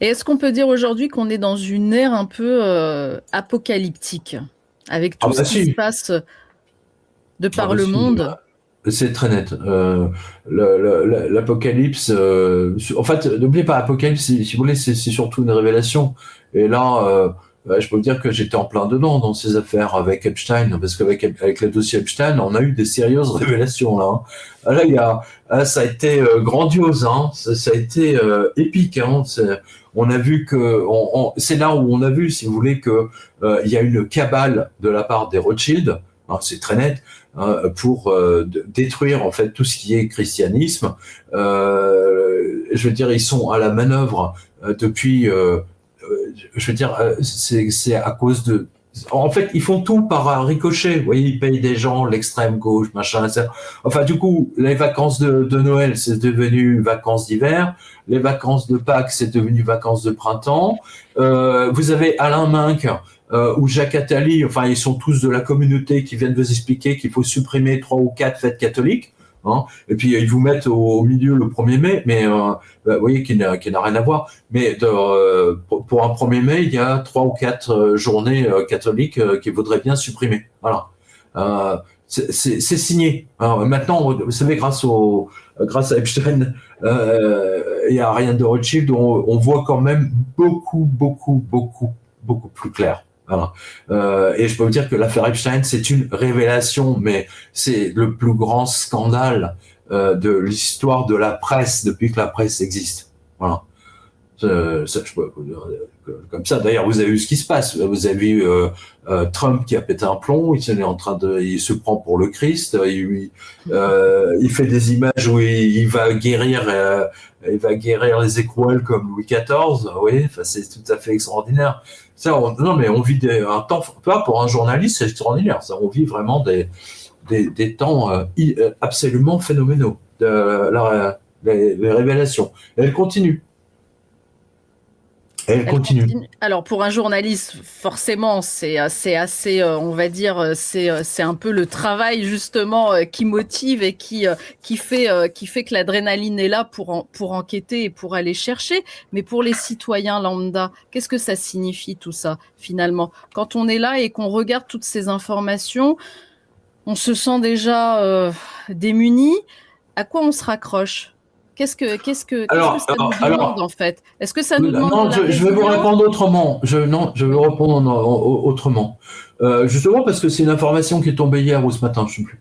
Et est-ce qu'on peut dire aujourd'hui qu'on est dans une ère un peu apocalyptique, avec Ah tout ce bah qui se si, passe de ah par bah le si, monde? c'est très net. L'apocalypse, en fait, n'oubliez pas, Apocalypse, si vous voulez, c'est surtout une révélation. Et là, je peux vous dire que j'étais en plein dedans dans ces affaires avec Epstein, parce qu'avec le dossier Epstein, on a eu des sérieuses révélations là, hein. Là, ça a été grandiose, hein. Ça a été épique, hein. On a vu que, c'est là où on a vu, si vous voulez, que il y a une cabale de la part des Rothschild, hein, c'est très net, hein, pour détruire en fait tout ce qui est christianisme. Je veux dire, ils sont à la manœuvre depuis. Je veux dire, c'est à cause de. En fait, ils font tout par ricochet. Vous voyez, ils payent des gens, l'extrême gauche, machin, etc. Enfin, du coup, les vacances de Noël, c'est devenu vacances d'hiver. Les vacances de Pâques, c'est devenu vacances de printemps. Vous avez Alain Minc ou Jacques Attali, enfin, ils sont tous de la communauté qui viennent vous expliquer qu'il faut supprimer 3 ou 4 fêtes catholiques. Hein, et puis ils vous mettent au milieu le 1er mai, mais vous voyez qu'il n'a rien à voir. Mais pour un 1er mai, il y a 3 ou 4 journées catholiques qu'il vaudrait bien supprimer. Voilà. C'est signé. Alors, maintenant, vous savez, grâce à Epstein et à Ariane de Rothschild, on voit quand même beaucoup plus clair. Voilà. Et je peux vous dire que l'affaire Epstein, c'est une révélation, mais c'est le plus grand scandale de l'histoire de la presse depuis que la presse existe. Voilà. Je peux vous dire, comme ça. D'ailleurs, vous avez vu ce qui se passe. Vous avez vu Trump qui a pété un plomb. Il se prend pour le Christ. Il fait des images où il va guérir. Il va guérir les écrouelles comme Louis XIV. Oui, enfin, c'est tout à fait extraordinaire. Ça, non, mais on vit un temps. Pour un journaliste, c'est extraordinaire. Ça, on vit vraiment des temps absolument phénoménaux. Les révélations. Et elles continuent. Elle Elle continue. continue. Alors, pour un journaliste, forcément, c'est assez, on va dire, c'est un peu le travail justement qui motive et qui fait que l'adrénaline est là pour enquêter et pour aller chercher. Mais pour les citoyens lambda, qu'est-ce que ça signifie tout ça finalement? Quand on est là et qu'on regarde toutes ces informations, on se sent déjà démuni. À quoi on se raccroche? Qu'est-ce que ça nous demande en fait? Est-ce que ça nous demande de non, la je vais vous résilience? répondre autrement. Non, je vais vous répondre autrement. Justement parce que c'est une information qui est tombée hier ou ce matin, je ne sais plus.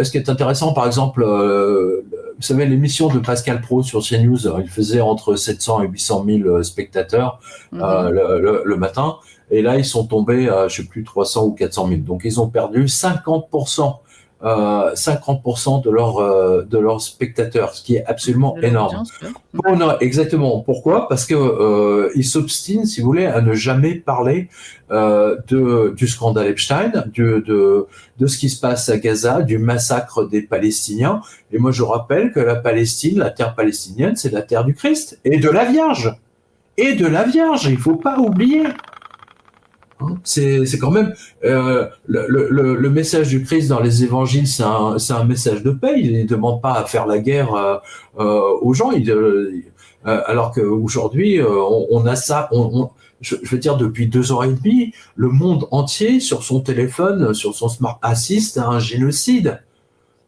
Ce qui est intéressant, par exemple, vous savez, l'émission de Pascal Praud sur CNews, il faisait entre 700 et 800 000 spectateurs Mhm. le matin. Et là, ils sont tombés à, je ne sais plus, 300 ou 400 000. Donc, ils ont perdu 50% de leurs spectateurs, ce qui est absolument De leur énorme. audience, ouais. Bon, non, exactement. Pourquoi? Parce que ils s'obstinent, si vous voulez, à ne jamais parler du scandale Epstein, de ce qui se passe à Gaza, du massacre des Palestiniens. Et moi, je rappelle que la Palestine, la terre palestinienne, c'est la terre du Christ et de la Vierge. Et de la Vierge, il faut pas oublier. Hein. C'est quand même le message du Christ dans les évangiles, c'est un message de paix. Il ne demande pas à faire la guerre aux gens. Alors qu'aujourd'hui, on a ça. Je veux dire, depuis 2 ans et demi, le monde entier, sur son téléphone, sur son smart, assiste à un génocide.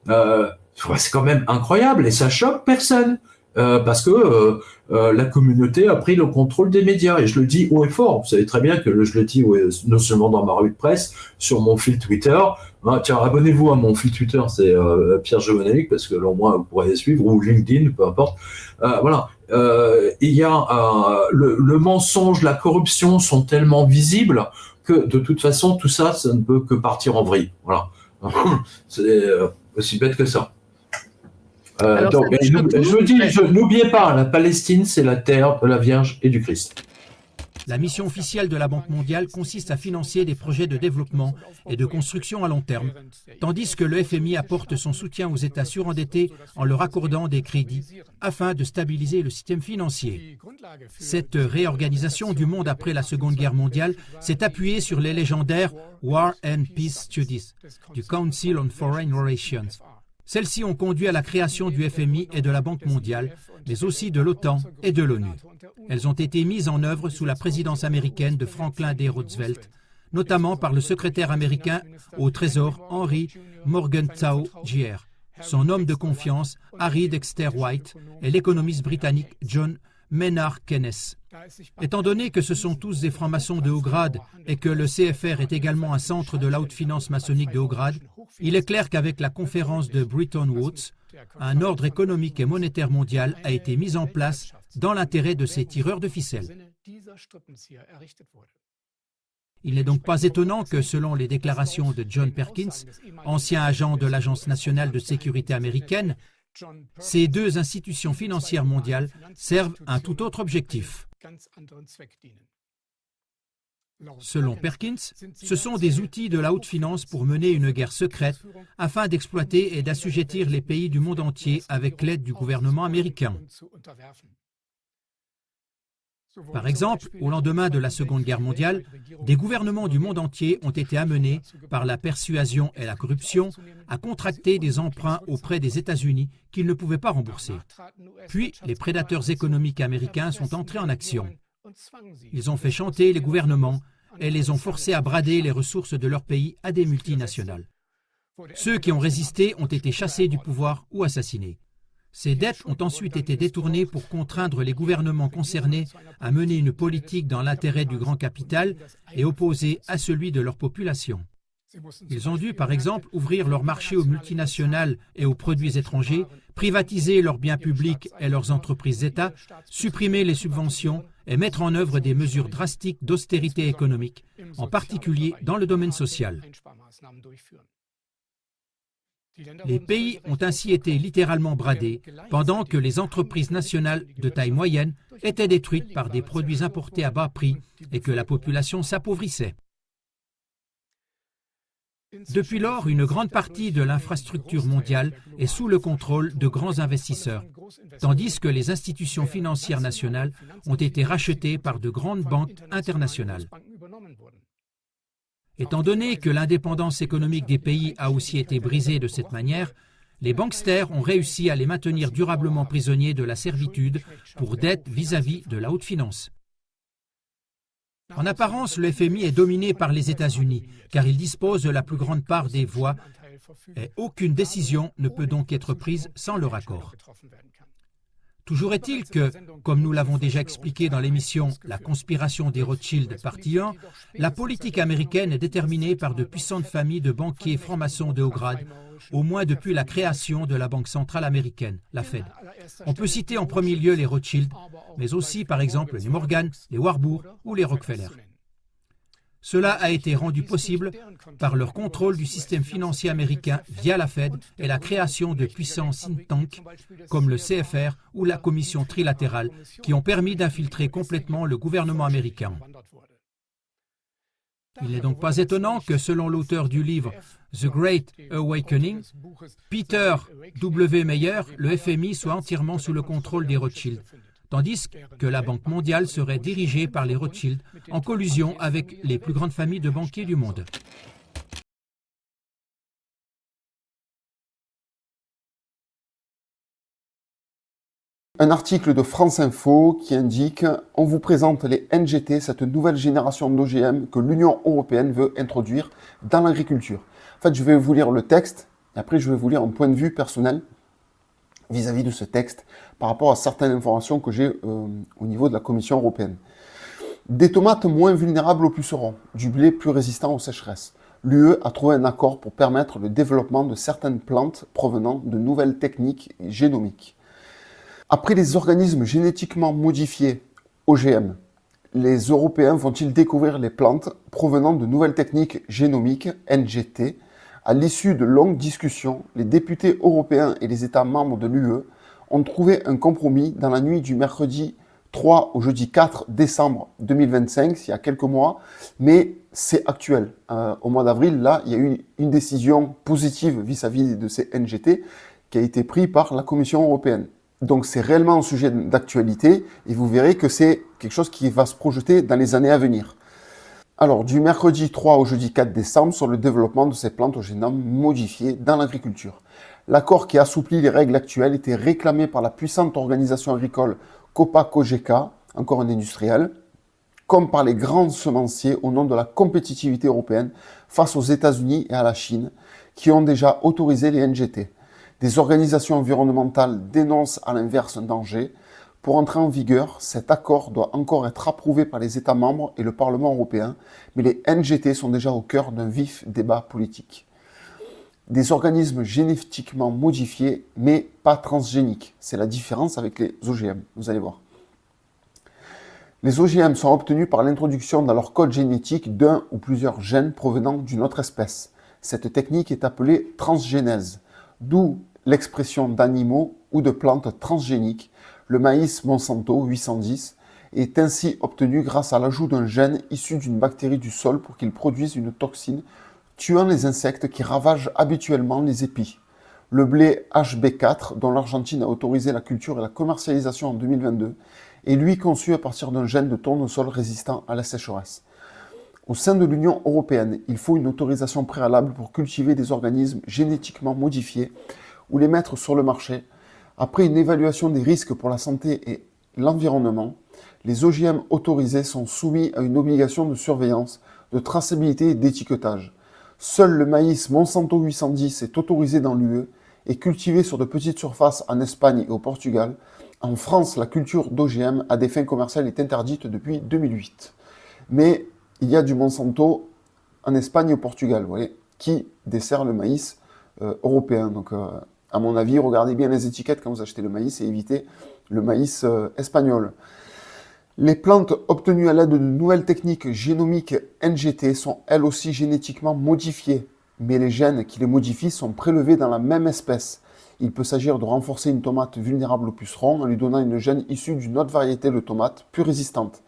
Euh, c'est quand même incroyable et ça choque personne. Parce que la communauté a pris le contrôle des médias. Et je le dis haut et fort. Vous savez très bien que je le dis non seulement dans ma revue de presse, sur mon fil Twitter. Hein, tiens, abonnez-vous à mon fil Twitter, c'est Pierre Jovanovic, parce que là, au moins, vous pourrez les suivre, ou LinkedIn, peu importe. Voilà. Il y a le mensonge, la corruption sont tellement visibles que de toute façon, tout ça, ça ne peut que partir en vrille. Voilà. C'est aussi bête que ça. Alors, ça Donc, nous choque je nous. vous dis, Ouais. n'oubliez pas, la Palestine, c'est la terre de la Vierge et du Christ. La mission officielle de la Banque mondiale consiste à financer des projets de développement et de construction à long terme, tandis que le FMI apporte son soutien aux États surendettés en leur accordant des crédits afin de stabiliser le système financier. Cette réorganisation du monde après la Seconde Guerre mondiale s'est appuyée sur les légendaires War and Peace Studies du Council on Foreign Relations, Celles-ci ont conduit à la création du FMI et de la Banque mondiale, mais aussi de l'OTAN et de l'ONU. Elles ont été mises en œuvre sous la présidence américaine de Franklin D. Roosevelt, notamment par le secrétaire américain au Trésor Henry Morgenthau Jr., son homme de confiance Harry Dexter White et l'économiste britannique John Maynard Keynes. Étant donné que ce sont tous des francs-maçons de haut grade et que le CFR est également un centre de la haute finance maçonnique de haut grade, il est clair qu'avec la conférence de Bretton Woods, un ordre économique et monétaire mondial a été mis en place dans l'intérêt de ces tireurs de ficelles. Il n'est donc pas étonnant que, selon les déclarations de John Perkins, ancien agent de l'Agence nationale de sécurité américaine, ces deux institutions financières mondiales servent un tout autre objectif. Selon Perkins, ce sont des outils de la haute finance pour mener une guerre secrète afin d'exploiter et d'assujettir les pays du monde entier avec l'aide du gouvernement américain. Par exemple, au lendemain de la Seconde Guerre mondiale, des gouvernements du monde entier ont été amenés, par la persuasion et la corruption, à contracter des emprunts auprès des États-Unis qu'ils ne pouvaient pas rembourser. Puis, les prédateurs économiques américains sont entrés en action. Ils ont fait chanter les gouvernements et les ont forcés à brader les ressources de leur pays à des multinationales. Ceux qui ont résisté ont été chassés du pouvoir ou assassinés. Ces dettes ont ensuite été détournées pour contraindre les gouvernements concernés à mener une politique dans l'intérêt du grand capital et opposée à celui de leur population. Ils ont dû, par exemple, ouvrir leur marché aux multinationales et aux produits étrangers, privatiser leurs biens publics et leurs entreprises d'État, supprimer les subventions et mettre en œuvre des mesures drastiques d'austérité économique, en particulier dans le domaine social. Les pays ont ainsi été littéralement bradés, pendant que les entreprises nationales de taille moyenne étaient détruites par des produits importés à bas prix et que la population s'appauvrissait. Depuis lors, une grande partie de l'infrastructure mondiale est sous le contrôle de grands investisseurs, tandis que les institutions financières nationales ont été rachetées par de grandes banques internationales. Étant donné que l'indépendance économique des pays a aussi été brisée de cette manière, les banksters ont réussi à les maintenir durablement prisonniers de la servitude pour dette vis-à-vis de la haute finance. En apparence, le FMI est dominé par les États-Unis, car il dispose de la plus grande part des voix et aucune décision ne peut donc être prise sans leur accord. Toujours est-il que, comme nous l'avons déjà expliqué dans l'émission La conspiration des Rothschild partie 1, la politique américaine est déterminée par de puissantes familles de banquiers francs-maçons de haut grade, au moins depuis la création de la Banque centrale américaine, la Fed. On peut citer en premier lieu les Rothschild, mais aussi par exemple les Morgan, les Warburg ou les Rockefeller. Cela a été rendu possible par leur contrôle du système financier américain via la Fed et la création de puissants think tanks comme le CFR ou la Commission trilatérale qui ont permis d'infiltrer complètement le gouvernement américain. Il n'est donc pas étonnant que, selon l'auteur du livre The Great Awakening, Peter W. Meyer, le FMI soit entièrement sous le contrôle des Rothschild, tandis que la Banque mondiale serait dirigée par les Rothschild en collusion avec les plus grandes familles de banquiers du monde. Un article de France Info qui indique « On vous présente les NGT, cette nouvelle génération d'OGM que l'Union européenne veut introduire dans l'agriculture. » En fait, je vais vous lire le texte et après je vais vous lire un point de vue personnel vis-à-vis de ce texte par rapport à certaines informations que j'ai au niveau de la Commission européenne. Des tomates moins vulnérables aux pucerons, du blé plus résistant aux sécheresses. L'UE a trouvé un accord pour permettre le développement de certaines plantes provenant de nouvelles techniques génomiques. Après les organismes génétiquement modifiés, OGM, les Européens vont-ils découvrir les plantes provenant de nouvelles techniques génomiques, NGT? À l'issue de longues discussions, les députés européens et les États membres de l'UE ont trouvé un compromis dans la nuit du mercredi 3 au jeudi 4 décembre 2025, il y a quelques mois, mais c'est actuel. Au mois d'avril, là, il y a eu une décision positive vis-à-vis de ces NGT qui a été prise par la Commission européenne. Donc c'est réellement un sujet d'actualité et vous verrez que c'est quelque chose qui va se projeter dans les années à venir. Alors, du mercredi 3 au jeudi 4 décembre sur le développement de ces plantes au génome modifié dans l'agriculture. L'accord qui assouplit les règles actuelles était réclamé par la puissante organisation agricole Copa-Cogeca, encore un industriel, comme par les grands semenciers au nom de la compétitivité européenne face aux États-Unis et à la Chine, qui ont déjà autorisé les NGT. Des organisations environnementales dénoncent à l'inverse un danger. Pour entrer en vigueur, cet accord doit encore être approuvé par les États membres et le Parlement européen, mais les NGT sont déjà au cœur d'un vif débat politique. Des organismes génétiquement modifiés, mais pas transgéniques. C'est la différence avec les OGM, vous allez voir. Les OGM sont obtenus par l'introduction dans leur code génétique d'un ou plusieurs gènes provenant d'une autre espèce. Cette technique est appelée transgénèse, d'où l'expression d'animaux ou de plantes transgéniques. Le maïs Monsanto 810 est ainsi obtenu grâce à l'ajout d'un gène issu d'une bactérie du sol pour qu'il produise une toxine tuant les insectes qui ravagent habituellement les épis. Le blé HB4, dont l'Argentine a autorisé la culture et la commercialisation en 2022, est lui conçu à partir d'un gène de tournesol résistant à la sécheresse. Au sein de l'Union européenne, il faut une autorisation préalable pour cultiver des organismes génétiquement modifiés ou les mettre sur le marché. Après une évaluation des risques pour la santé et l'environnement, les OGM autorisés sont soumis à une obligation de surveillance, de traçabilité et d'étiquetage. Seul le maïs Monsanto 810 est autorisé dans l'UE et cultivé sur de petites surfaces en Espagne et au Portugal. En France, la culture d'OGM à des fins commerciales est interdite depuis 2008. Mais il y a du Monsanto en Espagne et au Portugal, vous voyez, qui dessert le maïs européen. Donc, à mon avis, regardez bien les étiquettes quand vous achetez le maïs et évitez le maïs espagnol. Les plantes obtenues à l'aide de nouvelles techniques génomiques NGT sont elles aussi génétiquement modifiées, mais les gènes qui les modifient sont prélevés dans la même espèce. Il peut s'agir de renforcer une tomate vulnérable au puceron en lui donnant une gène issue d'une autre variété de tomate plus résistante.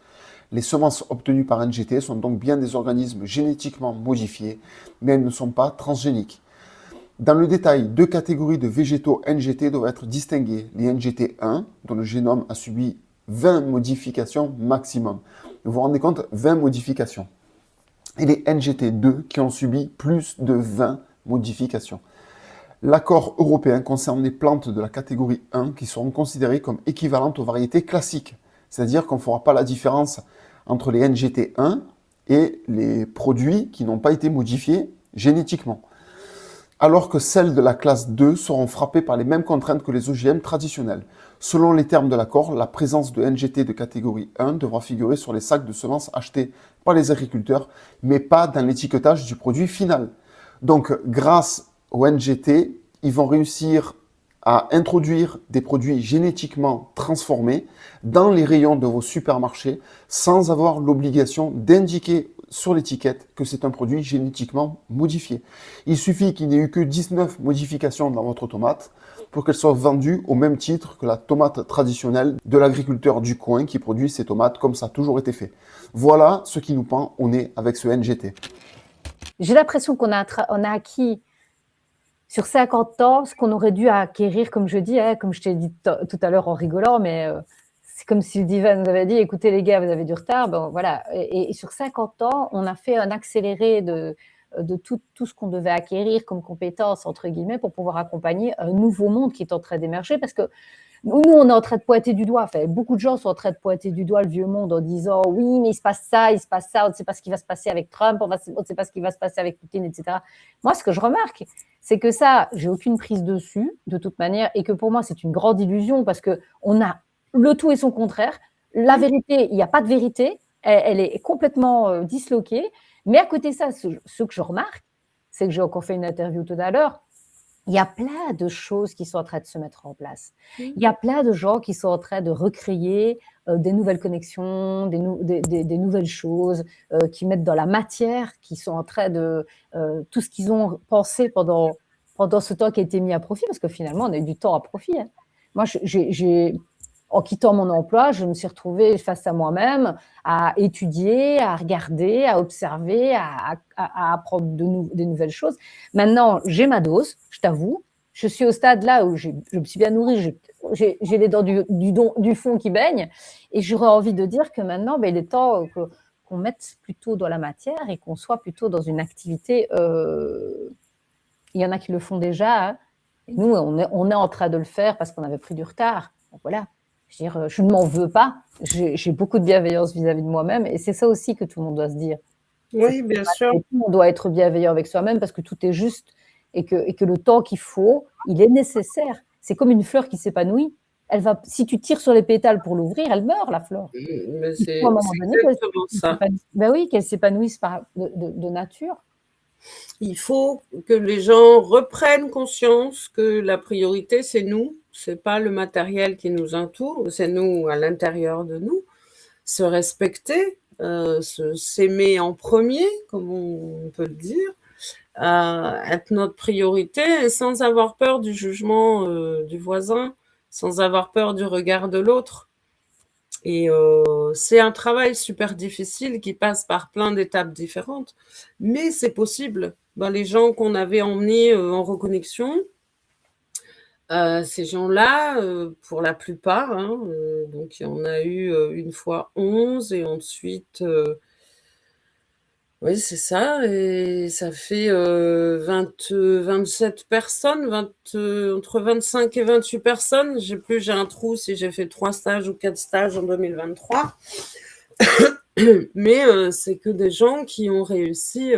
Les semences obtenues par NGT sont donc bien des organismes génétiquement modifiés, mais elles ne sont pas transgéniques. Dans le détail, deux catégories de végétaux NGT doivent être distinguées. Les NGT1, dont le génome a subi 20 modifications maximum. Vous vous rendez compte, 20 modifications. Et les NGT2 qui ont subi plus de 20 modifications. L'accord européen concerne les plantes de la catégorie 1 qui seront considérées comme équivalentes aux variétés classiques. C'est-à-dire qu'on ne fera pas la différence entre les NGT1 et les produits qui n'ont pas été modifiés génétiquement. Alors que celles de la classe 2 seront frappées par les mêmes contraintes que les OGM traditionnels. Selon les termes de l'accord, la présence de NGT de catégorie 1 devra figurer sur les sacs de semences achetés par les agriculteurs, mais pas dans l'étiquetage du produit final. Donc, grâce au NGT, ils vont réussir à introduire des produits génétiquement transformés dans les rayons de vos supermarchés sans avoir l'obligation d'indiquer sur l'étiquette que c'est un produit génétiquement modifié. Il suffit qu'il n'y ait eu que 19 modifications dans votre tomate pour qu'elle soit vendue au même titre que la tomate traditionnelle de l'agriculteur du coin qui produit ces tomates comme ça a toujours été fait. Voilà ce qui nous pend au nez avec ce NGT. J'ai l'impression qu'on a acquis sur 50 ans ce qu'on aurait dû acquérir, comme je dis, comme je t'ai dit tout à l'heure en rigolant, mais c'est comme si le divin nous avait dit, écoutez les gars, vous avez du retard. Bon, voilà. Et sur 50 ans, on a fait un accéléré de tout ce qu'on devait acquérir comme compétences, entre guillemets, pour pouvoir accompagner un nouveau monde qui est en train d'émerger. Parce que nous, on est en train de pointer du doigt. Enfin, beaucoup de gens sont en train de pointer du doigt le vieux monde en disant oui, mais il se passe ça, on ne sait pas ce qui va se passer avec Trump, on ne sait pas ce qui va se passer avec Poutine, etc. Moi, ce que je remarque, c'est que ça, j'ai aucune prise dessus, de toute manière, et que pour moi, c'est une grande illusion parce qu'on a le tout et son contraire. La vérité, il n'y a pas de vérité, elle est complètement disloquée. Mais à côté de ça, ce que je remarque, c'est que j'ai encore fait une interview tout à l'heure, il y a plein de choses qui sont en train de se mettre en place. Il y a plein de gens qui sont en train de recréer des nouvelles connexions, des nouvelles choses, qui mettent dans la matière, qui sont en train de… tout ce qu'ils ont pensé pendant ce temps qui a été mis à profit, parce que finalement, on a eu du temps à profit. Hein. Moi, en quittant mon emploi, je me suis retrouvée face à moi-même à étudier, à regarder, à observer, à apprendre des nouvelles choses. Maintenant, j'ai ma dose, je t'avoue. Je suis au stade là où je me suis bien nourrie, j'ai les dents du fond qui baignent. Et j'aurais envie de dire que maintenant, il est temps qu'on mette plutôt dans la matière et qu'on soit plutôt dans une activité. Il y en a qui le font déjà, hein, Et nous, on est en train de le faire parce qu'on avait pris du retard. Donc voilà. Je veux dire, je ne m'en veux pas. J'ai beaucoup de bienveillance vis-à-vis de moi-même. Et c'est ça aussi que tout le monde doit se dire. Oui, bien sûr. On doit être bienveillant avec soi-même parce que tout est juste et que le temps qu'il faut, il est nécessaire. C'est comme une fleur qui s'épanouit. Si tu tires sur les pétales pour l'ouvrir, elle meurt, la fleur. Mais Il c'est faut à un moment donné exactement ça. Ben oui, qu'elle s'épanouisse de nature. Il faut que les gens reprennent conscience que la priorité, c'est nous. C'est pas le matériel qui nous entoure, c'est nous à l'intérieur de nous. Se respecter, s'aimer en premier, comme on peut le dire, être notre priorité sans avoir peur du jugement du voisin, sans avoir peur du regard de l'autre. Et c'est un travail super difficile qui passe par plein d'étapes différentes, mais c'est possible. Ben, les gens qu'on avait emmenés en reconnexion, ces gens-là, pour la plupart, hein, donc il y en a eu une fois 11 et ensuite, oui, c'est ça, et ça fait 27 personnes, entre 25 et 28 personnes. J'ai un trou si j'ai fait 3 stages ou 4 stages en 2023. Mais c'est que des gens qui ont réussi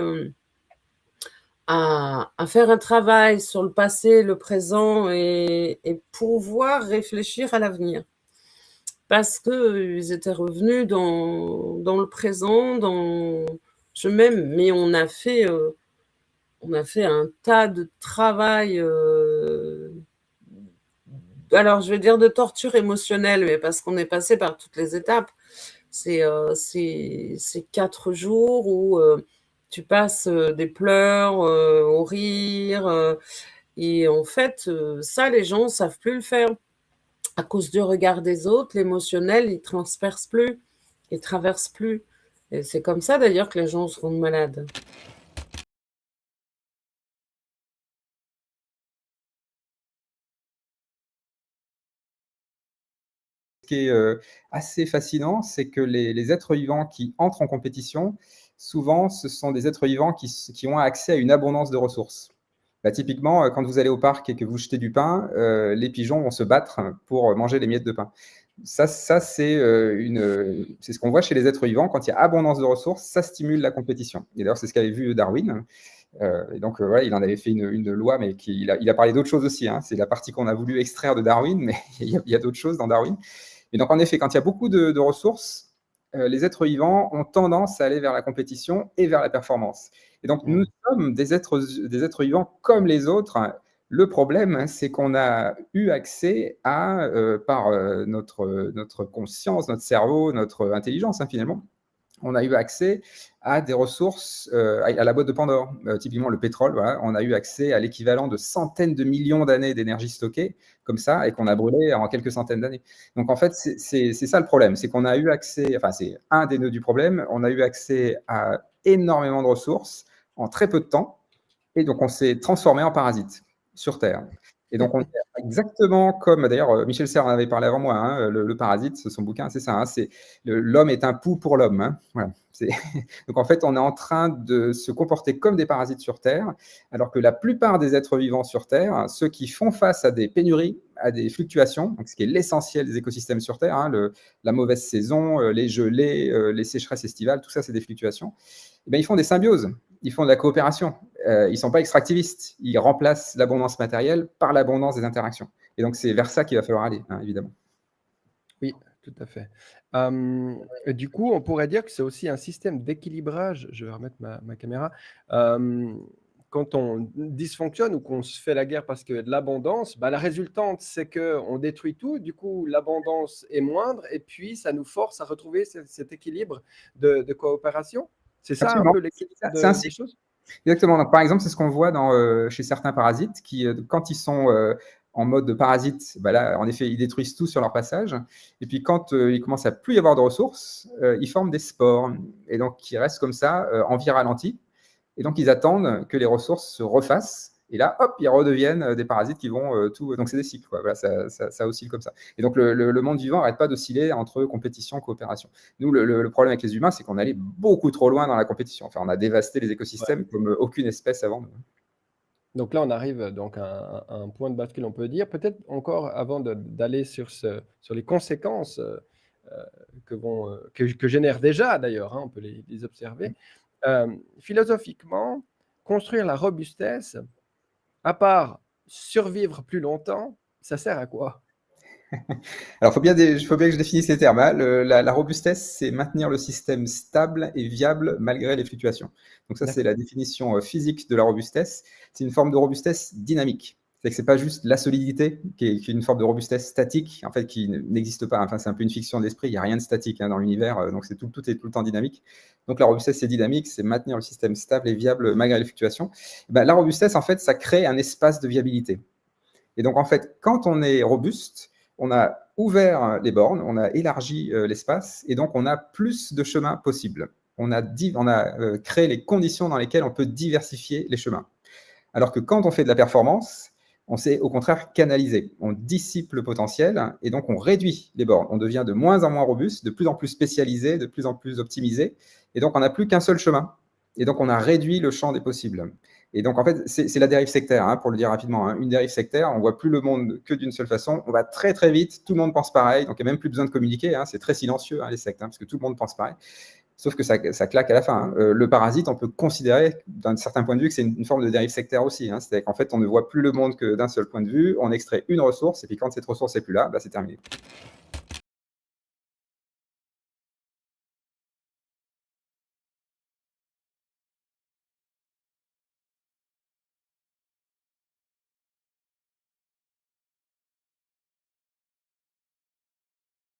à faire un travail sur le passé, le présent et pouvoir réfléchir à l'avenir. Parce qu'ils étaient revenus dans le présent, je m'aime, mais on a fait un tas de travail, alors je vais dire de torture émotionnelle, mais parce qu'on est passé par toutes les étapes. C'est 4 jours où tu passes des pleurs au rire. Et en fait, ça, les gens ne savent plus le faire. À cause du regard des autres, l'émotionnel, il transperce plus, il traverse plus. Et c'est comme ça d'ailleurs que les gens se rendent malades. Ce qui est assez fascinant, c'est que les êtres vivants qui entrent en compétition, souvent, ce sont des êtres vivants qui ont accès à une abondance de ressources. Bah, typiquement, quand vous allez au parc et que vous jetez du pain, les pigeons vont se battre pour manger les miettes de pain. Ça c'est ce qu'on voit chez les êtres vivants. Quand il y a abondance de ressources, ça stimule la compétition. Et d'ailleurs, c'est ce qu'avait vu Darwin. Et donc, voilà, il en avait fait une loi, mais il a parlé d'autres choses aussi. Hein. C'est la partie qu'on a voulu extraire de Darwin, mais il y a d'autres choses dans Darwin. Et donc, en effet, quand il y a beaucoup de ressources, les êtres vivants ont tendance à aller vers la compétition et vers la performance. Et donc, nous sommes des êtres vivants comme les autres. Le problème, c'est qu'on a eu accès à, par notre conscience, notre cerveau, notre intelligence, hein, finalement, on a eu accès à des ressources, à la boîte de Pandore. Typiquement, le pétrole, voilà, on a eu accès à l'équivalent de centaines de millions d'années d'énergie stockée, comme ça, et qu'on a brûlé en quelques centaines d'années. Donc, en fait, c'est ça le problème, c'est qu'on a eu accès, enfin, c'est un des nœuds du problème, on a eu accès à énormément de ressources en très peu de temps, et donc on s'est transformé en parasite sur Terre. Et donc, on est exactement comme, d'ailleurs, Michel Serres en avait parlé avant moi, hein, le Parasite, son bouquin, c'est ça, hein, c'est l'homme est un pouls pour l'homme. Hein, voilà, donc, en fait, on est en train de se comporter comme des parasites sur Terre, alors que la plupart des êtres vivants sur Terre, ceux qui font face à des pénuries, à des fluctuations, donc ce qui est l'essentiel des écosystèmes sur Terre, hein, la mauvaise saison, les gelées, les sécheresses estivales, tout ça, c'est des fluctuations, et bien, ils font des symbioses, ils font de la coopération. Ils ne sont pas extractivistes, ils remplacent l'abondance matérielle par l'abondance des interactions. Et donc, c'est vers ça qu'il va falloir aller, hein, évidemment. Oui, tout à fait. Du coup, on pourrait dire que c'est aussi un système d'équilibrage. Je vais remettre ma caméra. Quand on dysfonctionne ou qu'on se fait la guerre parce qu'il y a de l'abondance, bah, la résultante, c'est qu'on détruit tout. Du coup, l'abondance est moindre et puis ça nous force à retrouver cet équilibre de coopération. C'est ça Absolument. Un peu l'équilibre des choses? Exactement. Donc, par exemple, c'est ce qu'on voit chez certains parasites qui, quand ils sont en mode parasite, bah là, en effet, ils détruisent tout sur leur passage. Et puis, quand il commence à plus y avoir de ressources, ils forment des spores. Et donc, ils restent comme ça, en vie ralentie. Et donc, ils attendent que les ressources se refassent. Et là, hop, ils redeviennent des parasites qui vont tout. Donc, c'est des cycles, quoi. Voilà, ça oscille comme ça. Et donc, le monde vivant n'arrête pas d'osciller entre compétition et coopération. Nous, le problème avec les humains, c'est qu'on allait beaucoup trop loin dans la compétition. Enfin, on a dévasté les écosystèmes comme aucune espèce avant nous. Donc là, on arrive donc à un point de bascule, on peut dire. Peut-être encore avant d'aller sur les conséquences que génèrent déjà, d'ailleurs, hein, on peut les observer. Philosophiquement, construire la robustesse, à part survivre plus longtemps, ça sert à quoi? Alors, faut bien que je définisse les termes, hein. La robustesse, c'est maintenir le système stable et viable malgré les fluctuations. Donc ça, c'est la définition physique de la robustesse. C'est une forme de robustesse dynamique. C'est que c'est pas juste la solidité qui est une forme de robustesse statique, en fait, qui n'existe pas. Enfin, c'est un peu une fiction d'esprit. Il n'y a rien de statique dans l'univers, donc tout est tout le temps dynamique. Donc la robustesse, c'est dynamique, c'est maintenir le système stable et viable malgré les fluctuations. La robustesse, en fait, ça crée un espace de viabilité. Et donc, en fait, quand on est robuste, on a ouvert les bornes, on a élargi l'espace, et donc on a plus de chemins possibles. On a créé les conditions dans lesquelles on peut diversifier les chemins. Alors que quand on fait de la performance, on sait au contraire canaliser. On dissipe le potentiel, et donc on réduit les bornes. On devient de moins en moins robuste, de plus en plus spécialisé, de plus en plus optimisé, et donc on n'a plus qu'un seul chemin. Et donc on a réduit le champ des possibles. Et donc, en fait, c'est la dérive sectaire, hein, pour le dire rapidement. Hein. Une dérive sectaire, on ne voit plus le monde que d'une seule façon. On va très, très vite, tout le monde pense pareil. Donc, il n'y a même plus besoin de communiquer. Hein. C'est très silencieux, hein, les sectes, parce que tout le monde pense pareil. Sauf que ça claque à la fin. Hein. Le parasite, on peut considérer, d'un certain point de vue, que c'est une forme de dérive sectaire aussi. Hein. C'est-à-dire qu'en fait, on ne voit plus le monde que d'un seul point de vue. On extrait une ressource, et puis quand cette ressource n'est plus là, c'est terminé.